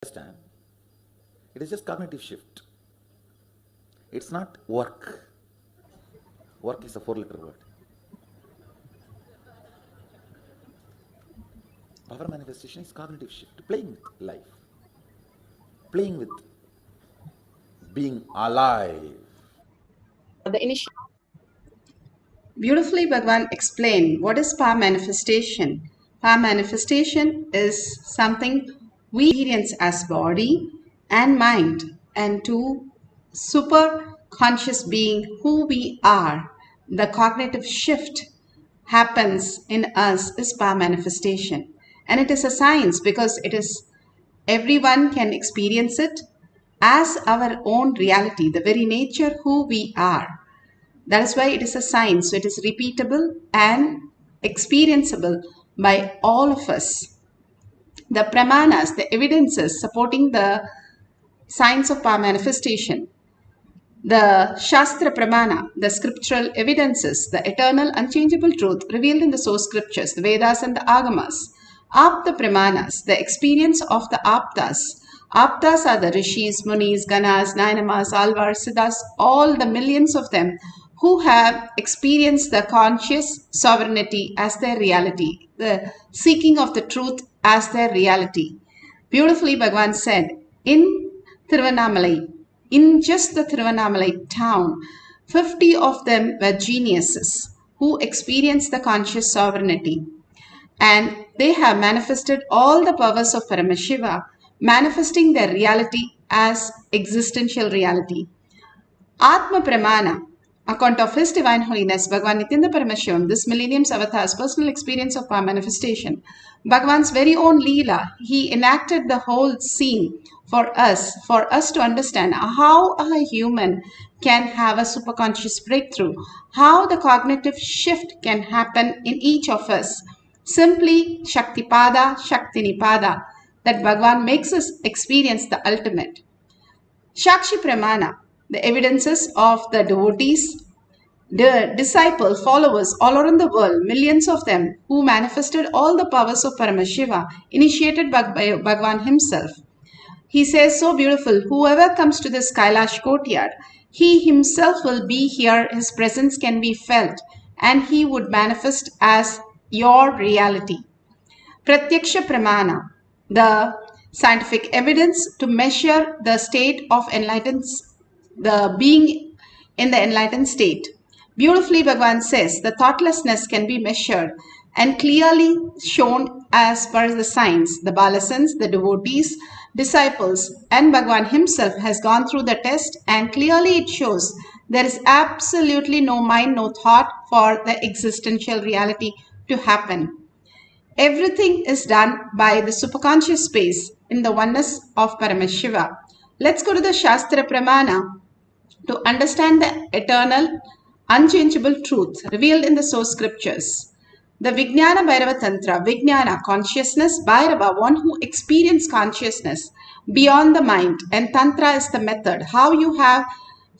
Understand? It is just cognitive shift. It's not work. Work is a 4-letter word. Power manifestation is cognitive shift, playing with life, playing with being alive. The initial. Beautifully, Bhagavan explained what is power manifestation. Power manifestation is something we experience as body and mind, and to super conscious being who we are. The cognitive shift happens in us is power manifestation, and it is a science because it is everyone can experience it as our own reality, the very nature who we are. That is why it is a science. So it is repeatable and experienceable by all of us. The pramanas, the evidences supporting the science of power manifestation, the Shastra Pramana, the scriptural evidences, the eternal unchangeable truth revealed in the source scriptures, the Vedas and the Agamas, Apta Pramanas, the experience of the Aptas. Aptas are the Rishis, Munis, Ganas, Nainamas, Alvars, Siddhas, all the millions of them who have experienced the conscious sovereignty as their reality, the seeking of the truth as their reality. Beautifully, Bhagavan said, in Tiruvannamalai, in just the Tiruvannamalai town, 50 of them were geniuses who experienced the conscious sovereignty. And they have manifested all the powers of Paramashiva, manifesting their reality as existential reality. Atma Pramana, account of His Divine Holiness, Bhagavan Nithyananda Paramashivam, this millennium's avatar's personal experience of power manifestation. Bhagavan's very own Leela, he enacted the whole scene for us to understand how a human can have a superconscious breakthrough, how the cognitive shift can happen in each of us. Simply Shaktipada, Shaktinipada, that Bhagavan makes us experience the ultimate. Shakshi Pramana, the evidences of the devotees, the disciples, followers all around the world, millions of them who manifested all the powers of Paramashiva, initiated by Bhagavan himself. He says so beautiful, whoever comes to this Kailash courtyard, he himself will be here, his presence can be felt, and he would manifest as your reality. Pratyaksha Pramana, the scientific evidence to measure the state of enlightened, the being in the enlightened state. Beautifully, Bhagavan says the thoughtlessness can be measured and clearly shown as per the science. The Balasans, the devotees, disciples, and Bhagavan himself has gone through the test, and clearly it shows there is absolutely no mind, no thought for the existential reality to happen. Everything is done by the superconscious space in the oneness of Paramashiva. Let's go to the Shastra Pramana to understand the eternal, unchangeable truth revealed in the source scriptures. The Vijnana Bhairava Tantra, Vijnana, consciousness, Bhairava, one who experienced consciousness beyond the mind, and Tantra is the method, how you have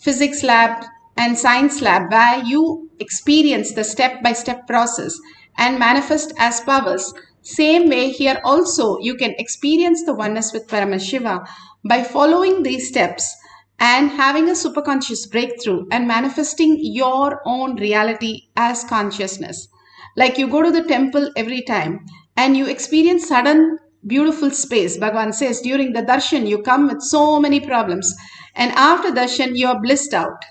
physics lab and science lab where you experience the step-by-step process and manifest as powers. Same way here also you can experience the oneness with Paramashiva by following these steps and having a superconscious breakthrough and manifesting your own reality as consciousness. Like you go to the temple every time and you experience sudden beautiful space. Bhagavan says during the darshan you come with so many problems, and after darshan you are blissed out.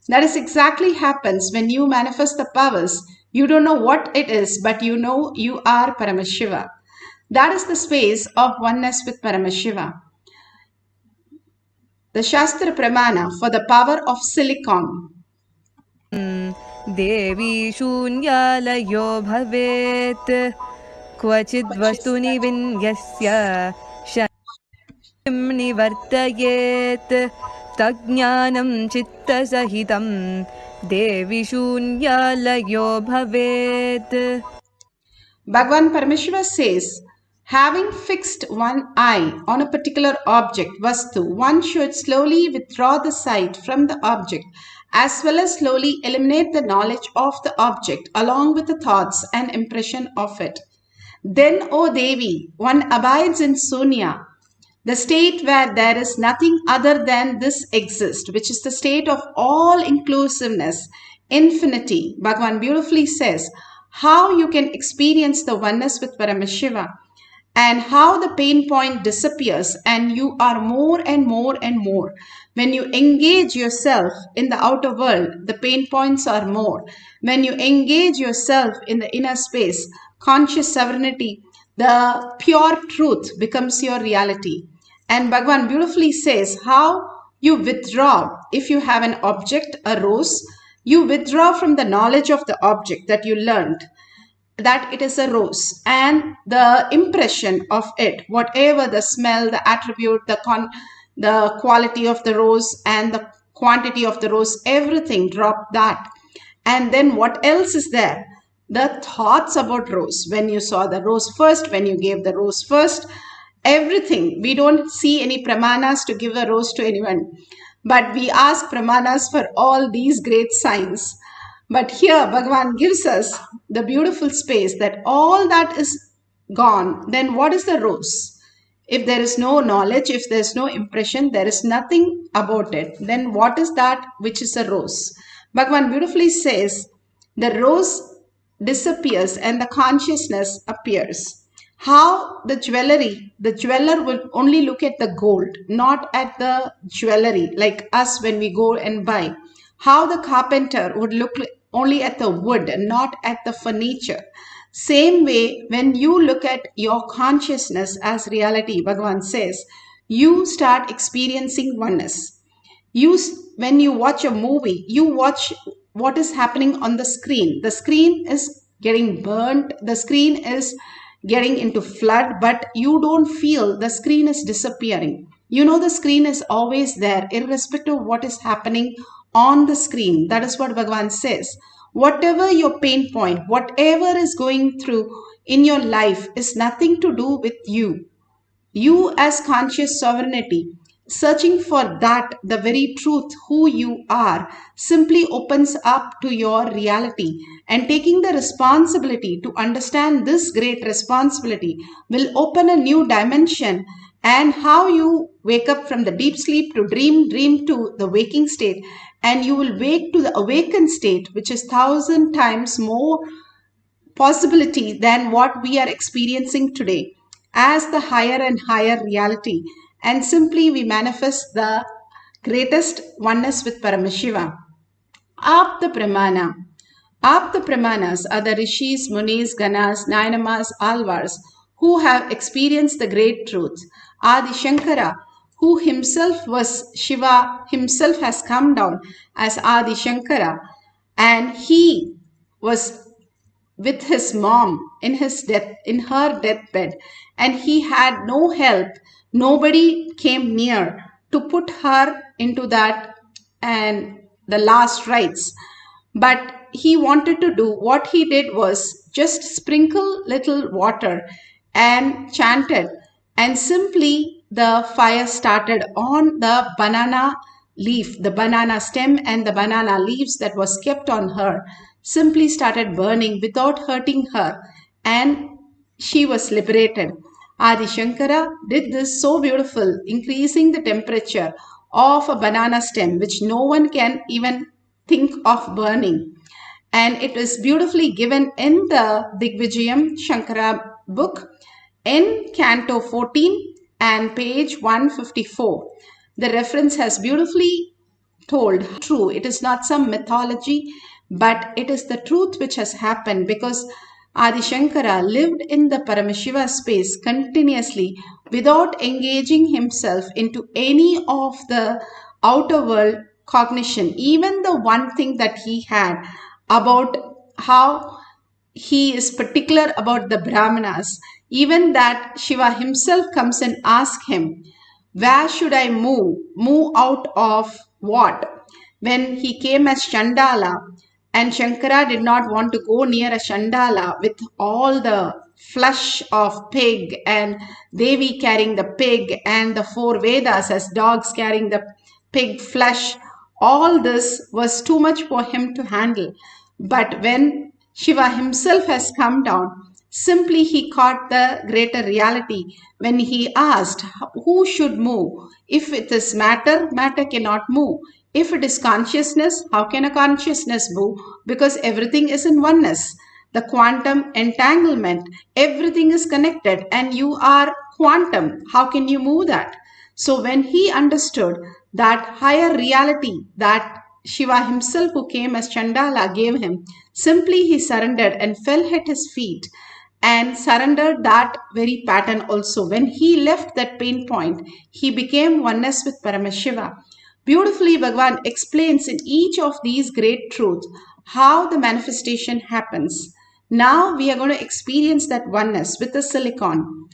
That is exactly happens when you manifest the powers. You don't know what it is, but you know you are Paramashiva. That is the space of oneness with Paramashiva. The Shastra Pramana for the power of silicon. देवी शून्यालयो भवेत् क्वचिद् वस्तुनि विन्यस्य शक्तिं निवर्तयेत् तज्ज्ञानं चित्तसहितं देवी शून्यालयो भवेत्. Bhagavan Paramashiva says, having fixed one eye on a particular object, Vastu, one should slowly withdraw the sight from the object as well as slowly eliminate the knowledge of the object along with the thoughts and impression of it. Then, O Devi, one abides in Sunya, the state where there is nothing other than this exist, which is the state of all inclusiveness, infinity. Bhagavan beautifully says how you can experience the oneness with Paramashiva and how the pain point disappears and you are more and more and more. When you engage yourself in the outer world, the pain points are more. When you engage yourself in the inner space, conscious sovereignty, the pure truth becomes your reality. And Bhagavan beautifully says how you withdraw. If you have an object, a rose, you withdraw from the knowledge of the object that you learned, that it is a rose, and the impression of it, whatever the smell, the attribute, the quality of the rose and the quantity of the rose, everything, drop that. And then what else is there? The thoughts about rose. When you saw the rose first, when you gave the rose first, everything. We don't see any pramanas to give a rose to anyone, but we ask pramanas for all these great signs. But here Bhagavan gives us the beautiful space that all that is gone. Then what is the rose? If there is no knowledge, if there is no impression, there is nothing about it, then what is that which is a rose? Bhagavan beautifully says the rose disappears and the consciousness appears. How the jeweler will only look at the gold, not at the jewelry, like us when we go and buy. How the carpenter would look only at the wood and not at the furniture. Same way, when you look at your consciousness as reality, Bhagavan says, you start experiencing oneness. When you watch a movie, you watch what is happening on the screen. The screen is getting burnt, the screen is getting into flood, but you don't feel the screen is disappearing. You know the screen is always there, irrespective of what is happening on the screen. That is what Bhagavan says. Whatever your pain point, whatever is going through in your life is nothing to do with you. You as conscious sovereignty, searching for that, the very truth, who you are, simply opens up to your reality, and taking the responsibility to understand this great responsibility will open a new dimension. And how you wake up from the deep sleep to dream to the waking state, and you will wake to the awakened state, which is 1,000 times more possibility than what we are experiencing today, as the higher and higher reality. And simply we manifest the greatest oneness with Paramashiva. Apta Pramana. Apta Pramanas are the rishis, munis, ganas, nayanamas, alvars who have experienced the great truth. Adi Shankara, who himself was Shiva, himself has come down as Adi Shankara, and he was with his mom in her deathbed, and he had no help. Nobody came near to put her into that and the last rites. But he wanted to do, what he did was just sprinkle little water and chanted, and simply the fire started on the banana leaf, the banana stem and the banana leaves that was kept on her, simply started burning without hurting her, and she was liberated. Adi Shankara did this so beautiful, increasing the temperature of a banana stem, which no one can even think of burning. And it is beautifully given in the Digvijayam Shankara book in Canto 14 and page 154. The reference has beautifully told true. It is not some mythology, but it is the truth which has happened, because Adi Shankara lived in the Paramashiva space continuously without engaging himself into any of the outer world cognition. Even the one thing that he had about how he is particular about the Brahmanas, even that Shiva himself comes and asks him, where should I move? Move out of what? When he came as Chandala, and Shankara did not want to go near a Chandala with all the flesh of pig and Devi carrying the pig and the 4 Vedas as dogs carrying the pig flesh. All this was too much for him to handle. But when Shiva himself has come down, Simply he caught the greater reality when he asked who should move. If it is matter, matter cannot move. If it is consciousness, how can a consciousness move? Because everything is in oneness. The quantum entanglement, everything is connected and you are quantum. How can you move that? So when he understood that higher reality that Shiva himself, who came as Chandala, gave him, simply he surrendered and fell at his feet and surrendered that very pattern also. When he left that pain point, he became oneness with Paramashiva. Beautifully, Bhagavan explains in each of these great truths how the manifestation happens. Now we are going to experience that oneness with the silicon.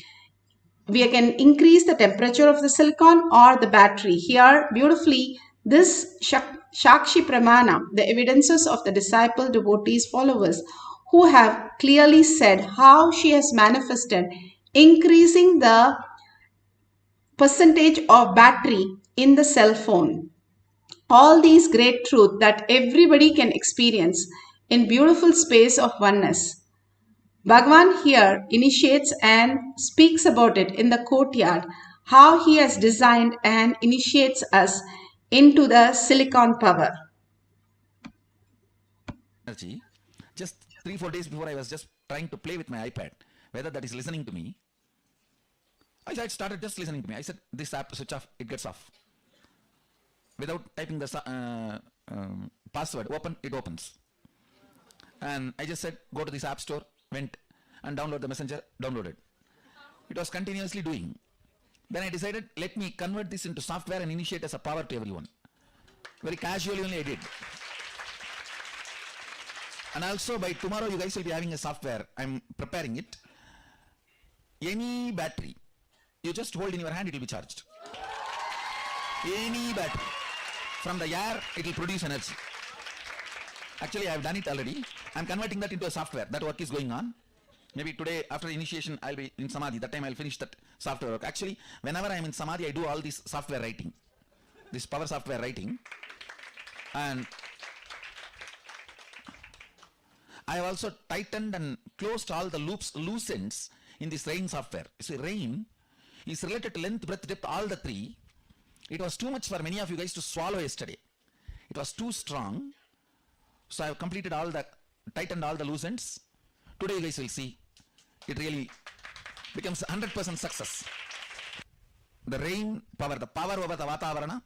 We can increase the temperature of the silicon or the battery. Here, beautifully, this Shakshi Pramana, the evidences of the disciple, devotees, followers, who have clearly said how she has manifested, increasing the percentage of battery in the cell phone. All these great truths that everybody can experience in beautiful space of oneness. Bhagavan here initiates and speaks about it in the courtyard, how he has designed and initiates us into the silicon power. Energy. Just 3-4 days before, I was just trying to play with my iPad, whether that is listening to me. I started just listening to me. I said, this app switch off, it gets off. Without typing the password, open, it opens. And I just said, go to this app store, went and download the messenger, downloaded. It was continuously doing. Then I decided, let me convert this into software and initiate as a power to everyone. Very casually only I did. And also by tomorrow you guys will be having a software. I'm preparing it. Any battery, you just hold in your hand, it will be charged. Any battery. From the air, it will produce energy. Actually, I have done it already. I'm converting that into a software. That work is going on. Maybe today, after initiation, I'll be in Samadhi. That time I'll finish that software work. Actually, whenever I'm in Samadhi, I do all this software writing. This power software writing. And I have also tightened and closed all the loops, loose ends in this rain software. You see, rain is related to length, breadth, depth, all the three. It was too much for many of you guys to swallow yesterday. It was too strong. So I have completed all the, tightened all the loose ends. Today you guys will see, it really becomes 100% success. The rain power, the power over the Vatavarana,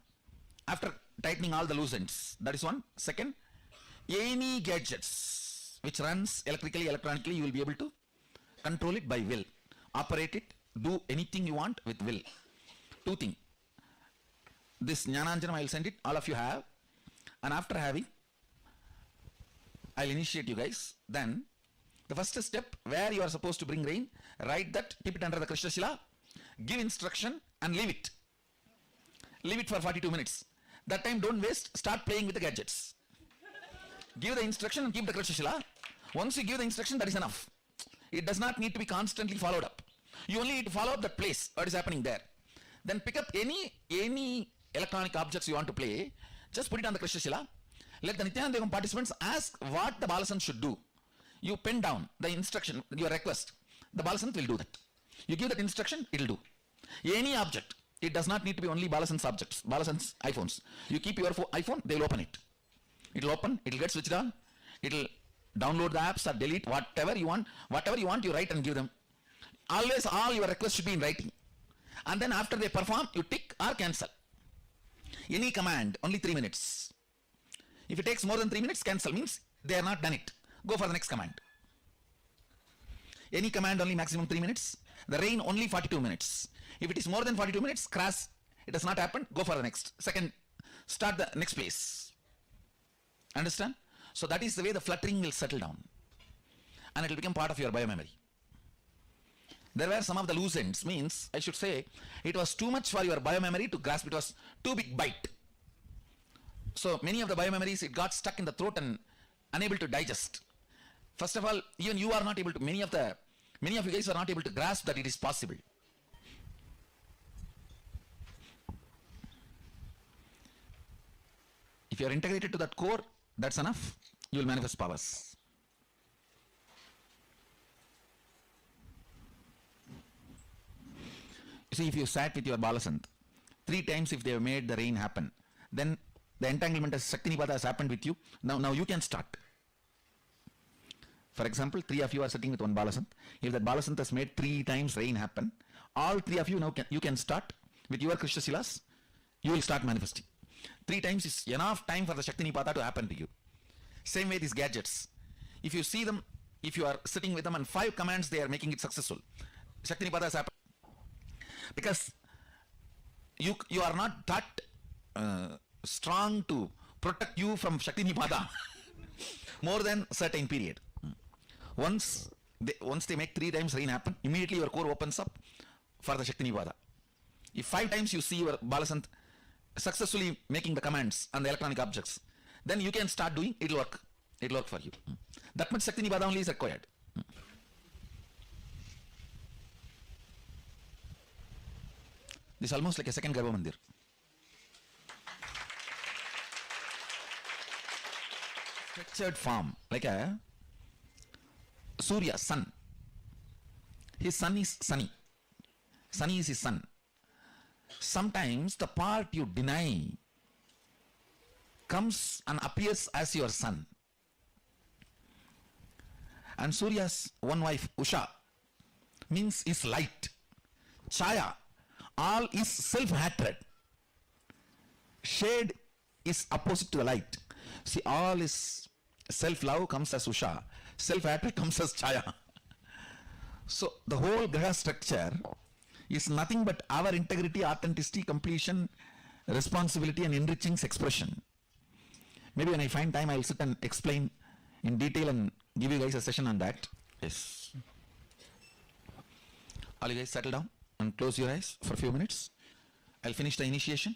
after tightening all the loose ends. That is one. Second, any gadgets which runs electrically, electronically, you will be able to control it by will. Operate it, do anything you want with will. Two things. This Jnananjanam I will send it, all of you have. And after having, I'll initiate you guys. Then, the first step, where you are supposed to bring rain, write that, keep it under the Krishna Shila, give instruction and leave it. Leave it for 42 minutes. That time don't waste, start playing with the gadgets. Give the instruction and keep the Krishna Shila. Once you give the instruction, that is enough. It does not need to be constantly followed up. You only need to follow up that place, what is happening there. Then pick up any electronic objects you want to play, just put it on the Krishna Shila. Let the Nithyananda Paramashivam participants ask what the Balasan should do. You pen down the instruction, your request. The Balasant will do that. You give that instruction, it will do. Any object, it does not need to be only Balasan's objects, Balasan's iPhones. You keep your iPhone, they will open it. It will open, it will get switched on, it will download the apps or delete whatever you want, you write and give them. Always all your requests should be in writing. And then after they perform, you tick or cancel. Any command, only 3 minutes. If it takes more than 3 minutes, cancel, means they are not done it. Go for the next command. Any command only maximum 3 minutes. The rain only 42 minutes. If it is more than 42 minutes, crash, it does not happen, go for the next. Second, start the next place. Understand? So that is the way the fluttering will settle down. And it will become part of your biomemory. There were some of the loose ends, means, I should say, it was too much for your biomemory to grasp, it was too big bite. So many of the biomemories, it got stuck in the throat and unable to digest. First of all, even you are not able to, many of you guys are not able to grasp that it is possible. If you are integrated to that core, that's enough. You will manifest powers. See, if you sat with your Balasant, 3 times if they have made the rain happen, then the entanglement as Shaktinipada has happened with you. Now you can start. For example, 3 of you are sitting with one Balasant. If that Balasant has made 3 times rain happen, all 3 of you now you can start with your Krishna Silas. You will start manifesting. 3 times is enough time for the Shaktinipada to happen to you. Same way these gadgets. If you see them, if you are sitting with them and 5 commands they are making it successful, Shaktinipada has happened. Because you are not that strong to protect you from Shaktinipada more than a certain period. Once they make 3 times rain happen, immediately your core opens up for the Shaktinipada. If 5 times you see your Balasant successfully making the commands on the electronic objects, then you can start doing, it'll work. It'll work for you. That much Shaktinipada only is required. This is almost like a second Garbha Mandir. Structured form, like a Surya, sun. His sun is sunny. Sunny is his sun. Sometimes the part you deny comes and appears as your sun. And Surya's one wife, Usha, means is light. Chaya, all is self-hatred. Shade is opposite to the light. See, all is self-love comes as Usha. Self-hatred comes as Chaya. So the whole Graha structure is nothing but our integrity, authenticity, completion, responsibility and enriching expression. Maybe when I find time I will sit and explain in detail and give you guys a session on that. Yes. All you guys settle down and close your eyes for a few minutes. I'll finish the initiation.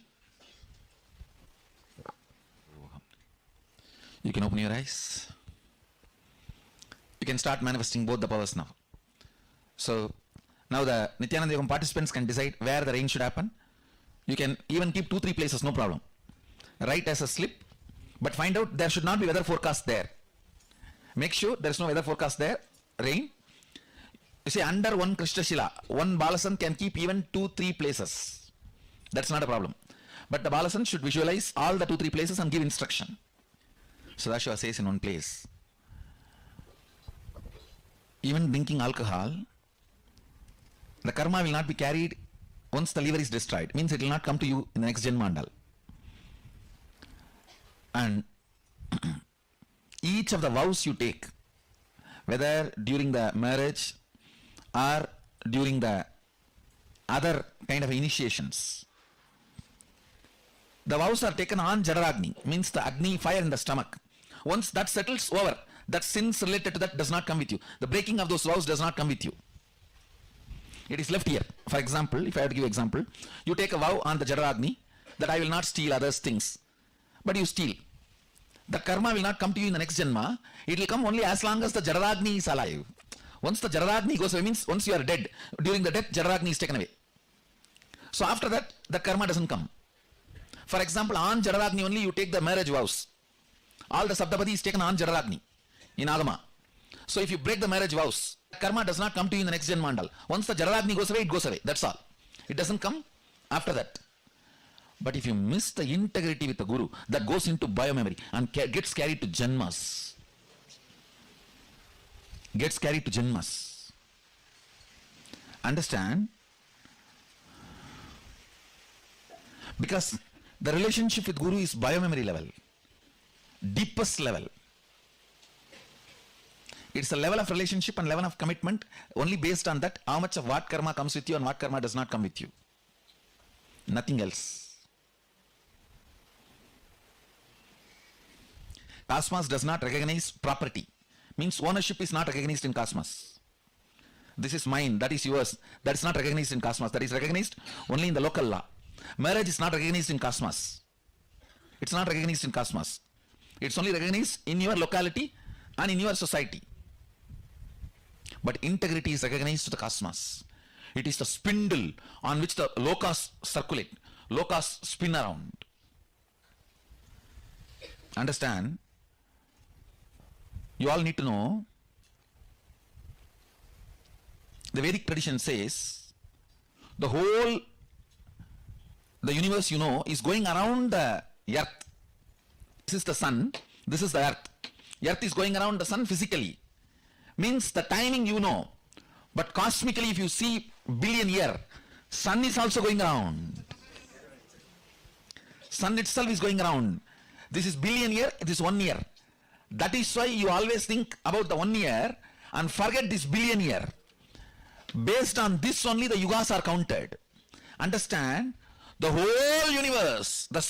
You can open your eyes. You can start manifesting both the powers now. So now the Nithyananda Yogam participants can decide where the rain should happen. You can even keep 2-3 places, no problem. Write as a slip, but find out there should not be weather forecast there. Make sure there is no weather forecast there. Rain. You see, under one Krishna Shila, one Balasant can keep even 2-3 places. That's not a problem. But the Balasant should visualize all the 2-3 places and give instruction. Sadashiva says in one place, even drinking alcohol, the karma will not be carried once the liver is destroyed. Means it will not come to you in the next Janmandal. And each of the vows you take, whether during the marriage or during the other kind of initiations, the vows are taken on Jadaragni, means the Agni, fire in the stomach. Once that settles, over. That sins related to that does not come with you. The breaking of those vows does not come with you. It is left here. For example, if I have to give an example, you take a vow on the Jadaragni that I will not steal others' things. But you steal. The karma will not come to you in the next Janma. It will come only as long as the Jadaragni is alive. Once the Jadaragni goes away, means once you are dead, during the death, Jadaragni is taken away. So after that, the karma doesn't come. For example, on Jadaragni only you take the marriage vows. All the Saptapadi is taken on Jadaragni in Agama. So if you break the marriage vows, karma does not come to you in the next Janmandal. Once the Jadaragni goes away, it goes away. That's all. It doesn't come after that. But if you miss the integrity with the Guru, that goes into biomemory and gets carried to Janmas. Gets carried to Janmas. Understand? Because the relationship with Guru is biomemory level. Deepest level. It's a level of relationship and level of commitment only based on that, how much of what karma comes with you and what karma does not come with you. Nothing else. Cosmos does not recognize property. Means ownership is not recognized in Cosmos. This is mine, that is yours. That is not recognized in Cosmos. That is recognized only in the local law. Marriage is not recognized in Cosmos. It's not recognized in Cosmos. It's only recognized in your locality and in your society. But integrity is recognized to the Cosmos. It is the spindle on which the lokas circulate. Lokas spin around. Understand? You all need to know, the Vedic tradition says, The whole, the universe, you know, is going around the earth. This is the sun, this is the earth. Earth is going around the sun physically. Means the timing you know. But cosmically, if you see billion year, sun is also going around. Sun itself is going around. This is billion year, it is 1 year. That is why you always think about the 1 year and forget this billion year. Based on this only the yugas are counted. Understand, the whole universe, the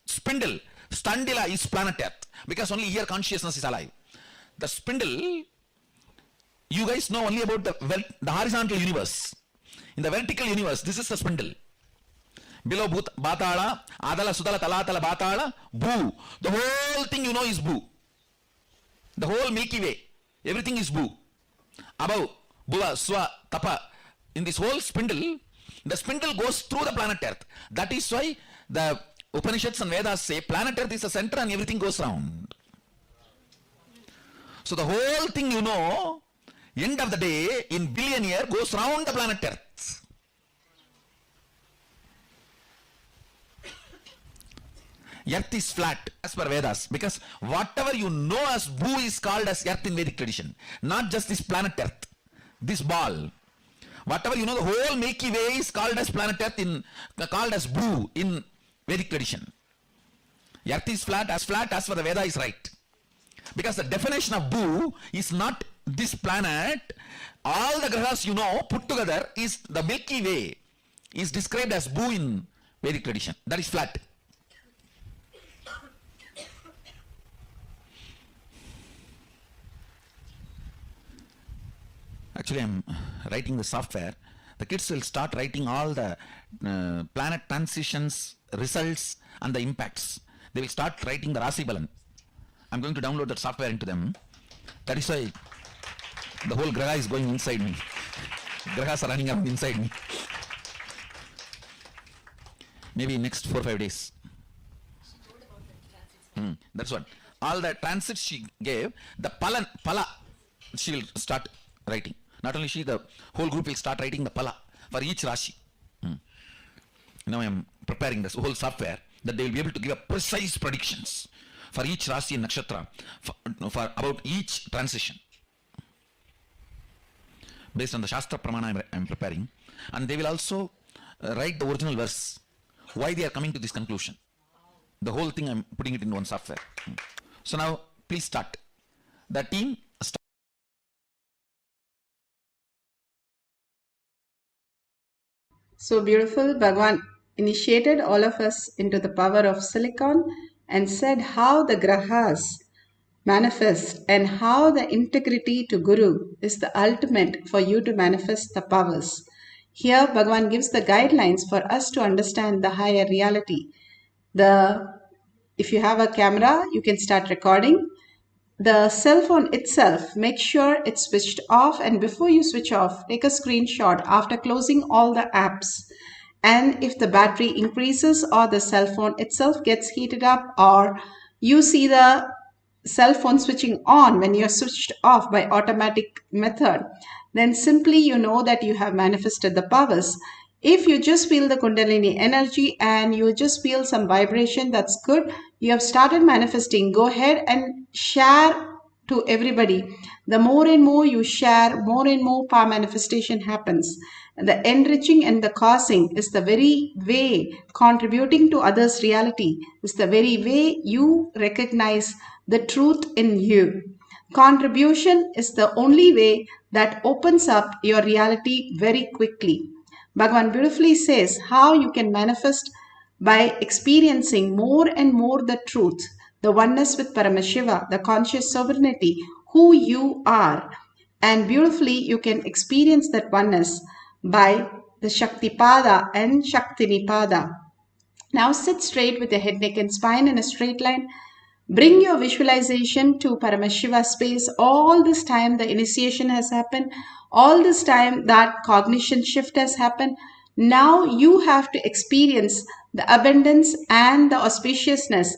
spindle, Standila is planet Earth, because only here consciousness is alive. The spindle, you guys know only about the horizontal universe. In the vertical universe, this is the spindle. Below Batala, Adala, Sudala, Talatala, Batala, Boo. The whole thing you know is Boo. The whole Milky Way, everything is Boo. Above, Bhuva, Swa, Tapa. In this whole spindle, the spindle goes through the planet Earth. That is why the Upanishads and Vedas say planet Earth is the center and everything goes round. So the whole thing you know, end of the day, in billion year, goes round the planet Earth. Earth is flat as per Vedas, because whatever you know as Bhu is called as Earth in Vedic tradition. Not just this planet Earth, this ball. Whatever you know, the whole Milky Way is called as planet Earth, called as Bhu in Vedic tradition. Earth is flat as for the Veda is right. Because the definition of Bhu is not this planet. All the grahas you know put together is the Milky Way is described as Bhu in Vedic tradition. That is flat. Actually, I'm writing the software. The kids will start writing all the planet transitions, results, and the impacts. They will start writing the Rasi Balan. I'm going to download that software into them. That is why the whole graha is going inside me. Grahas are running around inside me. Maybe next 4 or 5 days. That's what. All the transits she gave, the pala, she will start writing. Not only she, the whole group will start writing the pala for each Rashi. Now I am preparing this whole software that they will be able to give a precise predictions for each Rashi and Nakshatra for about each transition. Based on the Shastra Pramana I am preparing. And they will also write the original verse. Why they are coming to this conclusion. The whole thing I am putting it in one software. So now please start. The team start. So beautiful. Bhagavan initiated all of us into the power of silicon and said how the grahas manifest and how the integrity to Guru is the ultimate for you to manifest the powers. Here Bhagavan gives the guidelines for us to understand the higher reality. If you have a camera, you can start recording. The cell phone itself, make sure it's switched off, and before you switch off, take a screenshot after closing all the apps. And if the battery increases or the cell phone itself gets heated up, or you see the cell phone switching on when you're switched off by automatic method, then simply you know that you have manifested the powers. If you just feel the Kundalini energy and you just feel some vibration, that's good. You have started manifesting. Go ahead and share to everybody. The more and more you share, more and more power manifestation happens. And the enriching and the causing is the very way contributing to others' reality, is the very way you recognize the truth in you. Contribution is the only way that opens up your reality very quickly. Bhagavan beautifully says how you can manifest by experiencing more and more the truth, the oneness with Paramashiva, the conscious sovereignty, who you are. And beautifully you can experience that oneness by the Shaktipada and Shaktinipada. Now sit straight with the head, neck and spine in a straight line. Bring your visualization to Paramashiva space. All this time the initiation has happened. All this time that cognition shift has happened. Now you have to experience the abundance and the auspiciousness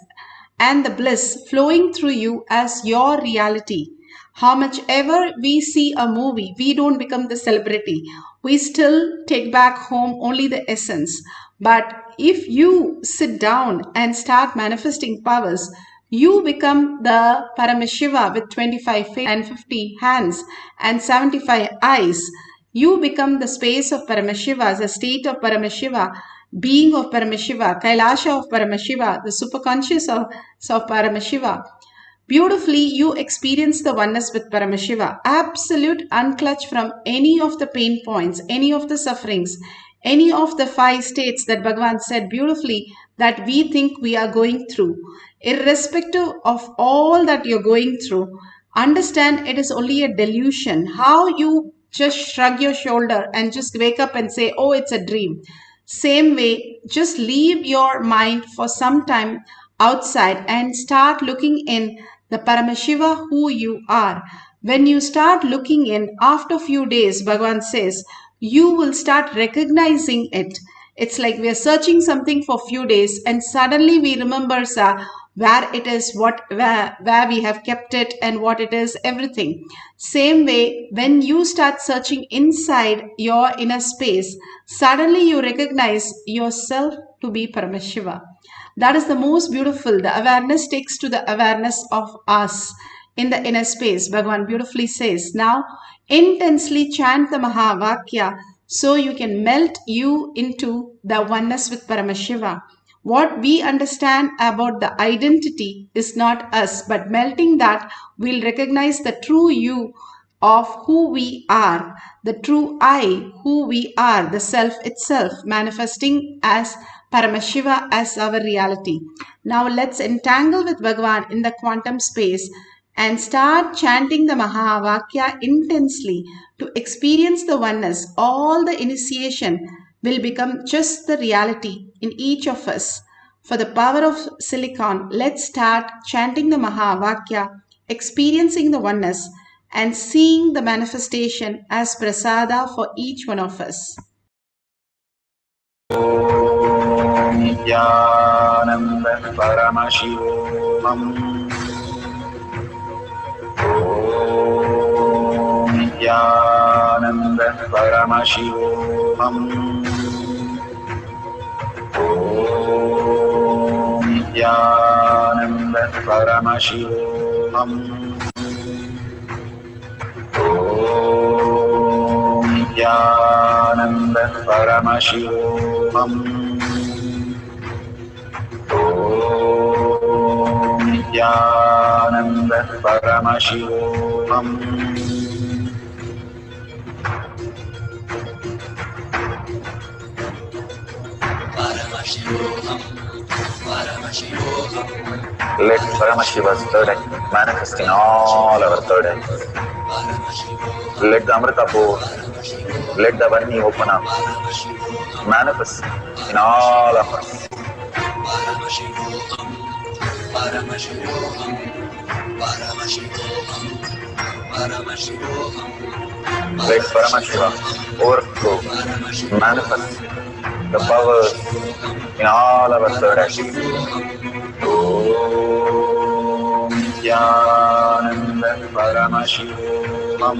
and the bliss flowing through you as your reality. How much ever we see a movie, we don't become the celebrity. We still take back home only the essence. But if you sit down and start manifesting powers, you become the Paramashiva with 25 feet and 50 hands and 75 eyes. You become the space of Paramashiva, the state of Paramashiva, being of Paramashiva, Kailasha of Paramashiva, the superconscious of Paramashiva. Beautifully, you experience the oneness with Paramashiva, absolute unclutch from any of the pain points, any of the sufferings, any of the 5 states that Bhagavan said beautifully that we think we are going through. Irrespective of all that you're going through, understand it is only a delusion. How you just shrug your shoulder and just wake up and say, oh, it's a dream. Same way, just leave your mind for some time outside and start looking in the Paramashiva who you are. When you start looking in, after a few days, Bhagavan says, you will start recognizing it. It's like we are searching something for a few days and suddenly we remember where it is, where we have kept it and what it is, everything. Same way, when you start searching inside your inner space, suddenly you recognize yourself to be Paramashiva. That is the most beautiful. The awareness takes to the awareness of us in the inner space. Bhagavan beautifully says, now intensely chant the Mahavakya so you can melt you into the oneness with Paramashiva. What we understand about the identity is not us, but melting that, we'll recognize the true you of who we are, the true I, who we are, the self itself, manifesting as Paramashiva as our reality. Now let's entangle with Bhagavan in the quantum space and start chanting the Mahavakya intensely to experience the oneness. All the initiation will become just the reality in each of us. For the power of silicon, let's start chanting the Mahavakya, experiencing the oneness and seeing the manifestation as prasada for each one of us. Nithyananda Paramashivoham. Nithyananda Paramashivoham. Nithyananda Paramashivoham. Nithyananda Paramashivoham. Nithyananda Paramashivoham. Let Paramashiva's third eye manifest in all our third eyes. Let the Amrita pour, let the Vani open up, manifest in all of us. Let Paramashiva overflow, manifest the powers in all our third eyes. Om Nithyananda Paramashivoham.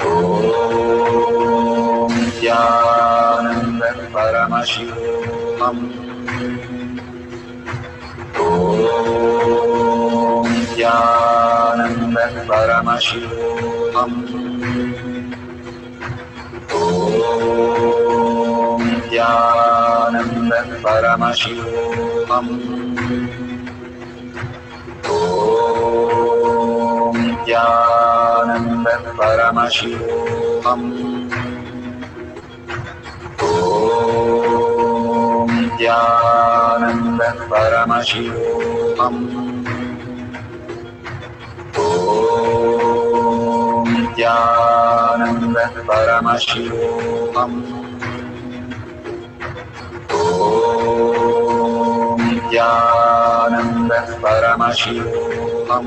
Om Nithyananda Paramashivoham. Om Nithyananda Paramashivoham. Om Nithyananda Paramashivoham. Om Nithyananda Paramashivoham. Om Nithyananda Paramashivoham. Om Nithyananda Paramashivoham. Om Nithyananda Paramashivoham.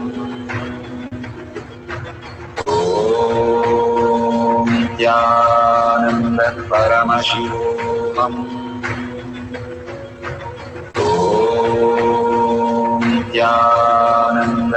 Om Nithyananda Paramashivoham. Om Nithyananda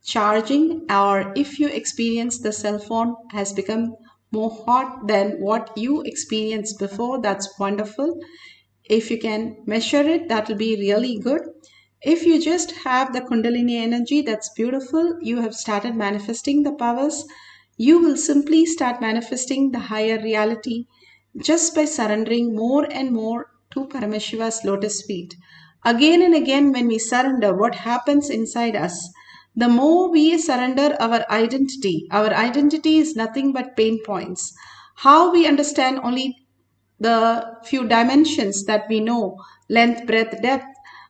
charging, or if you experience the cell phone has become more hot than what you experienced before, that's wonderful. If you can measure it, that will be really good. If you just have the Kundalini energy, that's beautiful. You have started manifesting the powers. You will simply start manifesting the higher reality just by surrendering more and more to Paramashiva's lotus feet. Again and again, when we surrender, what happens inside us? The more we surrender our identity is nothing but pain points. How we understand only the few dimensions that we know, length, breadth, depth,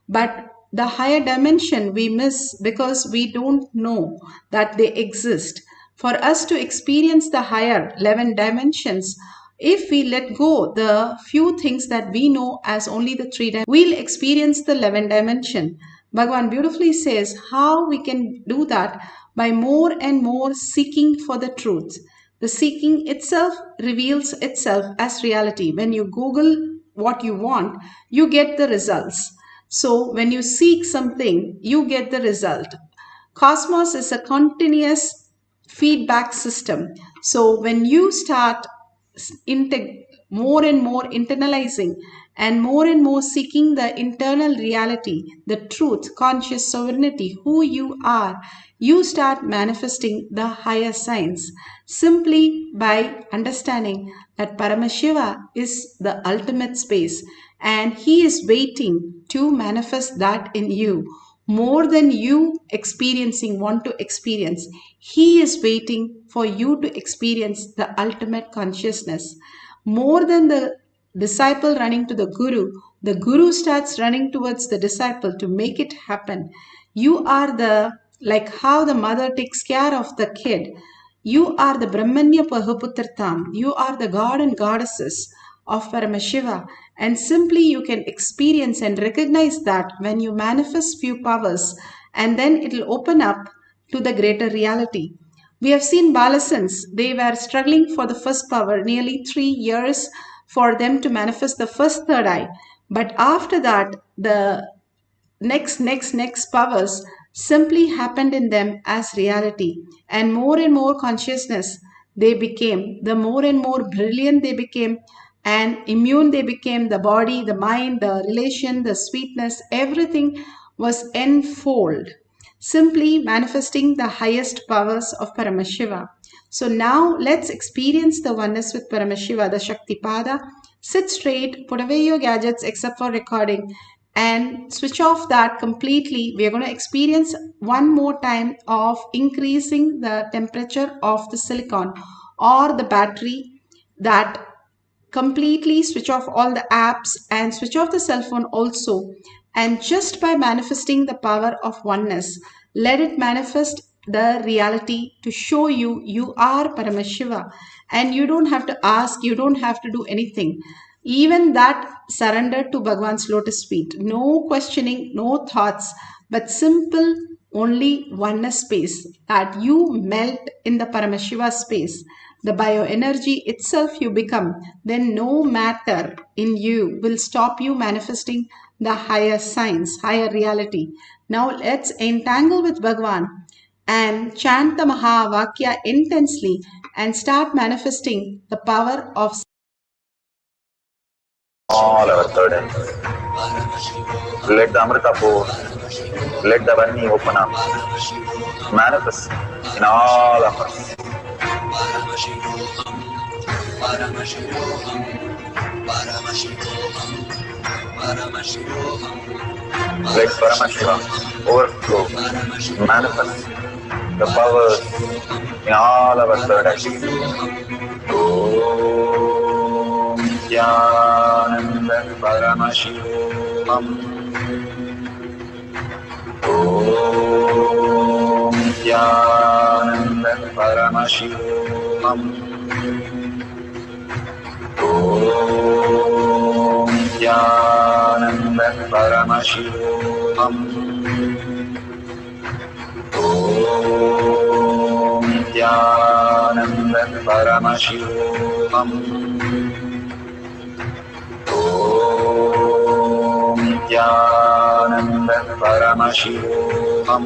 but the higher dimension we miss because we don't know that they exist. For us to experience the higher 11 dimensions, if we let go the few things that we know as only the 3 dimensions, we'll experience the 11 dimension. Bhagavan beautifully says how we can do that by more and more seeking for the truth. The seeking itself reveals itself as reality. When you Google what you want, you get the results. So when you seek something, you get the result. Cosmos is a continuous feedback system. So when you start more and more internalizing and more seeking the internal reality, the truth, conscious sovereignty, who you are, you start manifesting the higher signs simply by understanding that Paramashiva is the ultimate space and he is waiting to manifest that in you. More than you want to experience, he is waiting for you to experience the ultimate consciousness. More than the disciple running to the guru starts running towards the disciple to make it happen. You are like how the mother takes care of the kid. You are the Brahmanya Pahuputratam. You are the god and goddesses of Paramashiva. And simply you can experience and recognize that when you manifest few powers, and then it will open up to the greater reality. We have seen Balasans, they were struggling for the first power nearly 3 years for them to manifest the first third eye. But after that, the next powers simply happened in them as reality. And more consciousness they became, the more and more brilliant they became and immune they became. The body, the mind, the relation, the sweetness, everything was enfold, simply manifesting the highest powers of Paramashiva. So now let's experience the oneness with Paramashiva, the Shaktipada. Sit straight, put away your gadgets except for recording and switch off that completely. We are going to experience one more time of increasing the temperature of the silicon or the battery, that completely switch off all the apps and switch off the cell phone also. And just by manifesting the power of oneness, let it manifest the reality to show you you are Paramashiva. And you don't have to ask, you don't have to do anything. Even that surrender to Bhagwan's lotus feet. No questioning, no thoughts, but simple only oneness space that you melt in the Paramashiva space. The bioenergy itself you become, then no matter in you will stop you manifesting the higher science, higher reality. Now let's entangle with Bhagwan and chant the Mahavakya intensely and start manifesting the power of all our third eye. Let the Amrita pour, let the Vani open up, manifest in all of us. Paramashivoham, Paramashivoham, Paramashivoham, Paramashivoham. Let Paramashiva overflow, manifest the powers in all our third eye. Om Nithyananda Paramashivam. Om Nithyananda Paramashivam. Om Nithyananda Paramashivam. Om Nithyananda Paramashivam. Om Nithyananda Paramashivoham.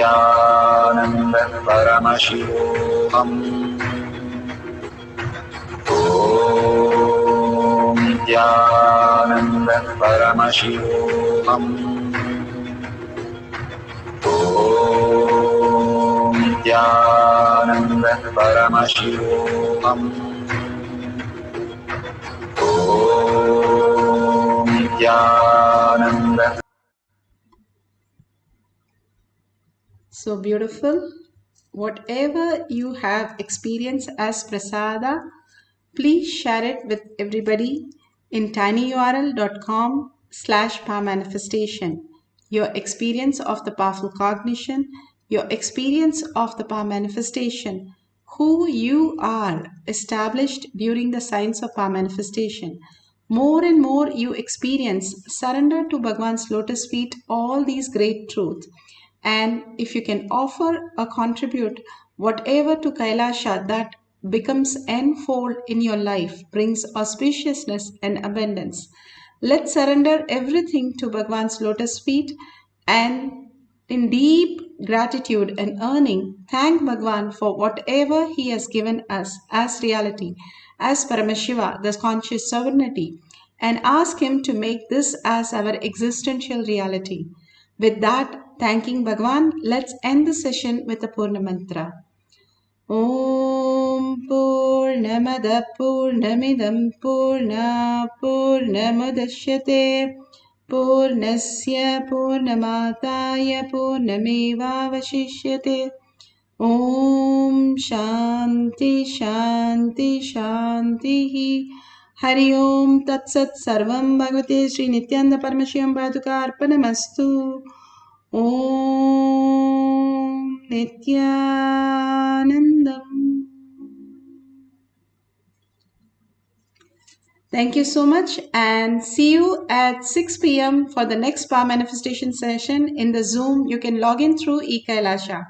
Nithyananda Paramashivoham. Om Nithyananda Paramashivoham. Om Nithyananda Paramashivoham. Om Nithyananda. So beautiful. Whatever you have experienced as prasada, please share it with everybody in tinyurl.com/powermanifestation. Your experience of the powerful cognition, your experience of the power manifestation, who you are established during the science of power manifestation. More and more you experience, surrender to Bhagwan's lotus feet all these great truths. And if you can offer or contribute whatever to Kailasha that becomes enfold in your life, brings auspiciousness and abundance. Let's surrender everything to Bhagwan's lotus feet and in deep gratitude and earning, thank Bhagwan for whatever he has given us as reality, as Paramashiva, the conscious sovereignty, and ask him to make this as our existential reality. With that, thanking Bhagwan, let's end the session with the Purna Mantra. Om Purnamada Purnamidam Purna Purnamudashyate Purnasya Purnamataya Purnamevavashishyate. Om Shanti Shanti Shanti. Hari Om Tat Sat Sarvam Bhagavate Sri Nithyananda Paramashivam Paduka Arpanamastu. Om Nithyanandam. Thank you so much and see you at 6 p.m. for the next power manifestation session in the Zoom. You can log in through eKailasha.